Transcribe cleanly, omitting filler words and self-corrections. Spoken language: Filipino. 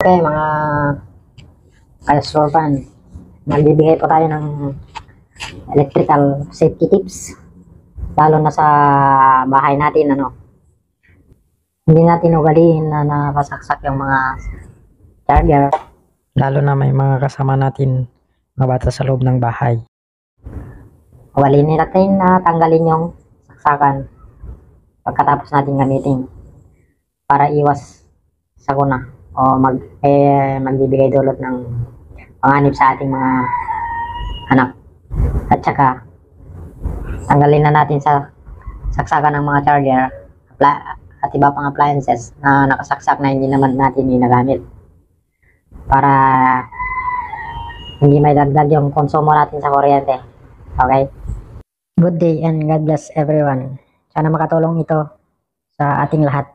Okay, mga ka-Sorban, nagbibigay po tayo ng electrical safety tips, lalo na sa bahay natin. Hindi natin ugaliin na nakasaksak yung mga charger, lalo na may mga kasama natin mga bata sa loob ng bahay. ugaliin natin na tanggalin yung saksakan pagkatapos natin gamitin para iwas sakuna o magbibigay dulot ng panganib sa ating mga anak. At saka tanggalin na natin sa saksakan ng mga charger at iba pang appliances na nakasaksak na hindi naman natin ginagamit, para hindi may dagdag yung konsumo natin sa kuryente. Okay? Good day and God bless everyone. Sana makatulong ito sa ating lahat.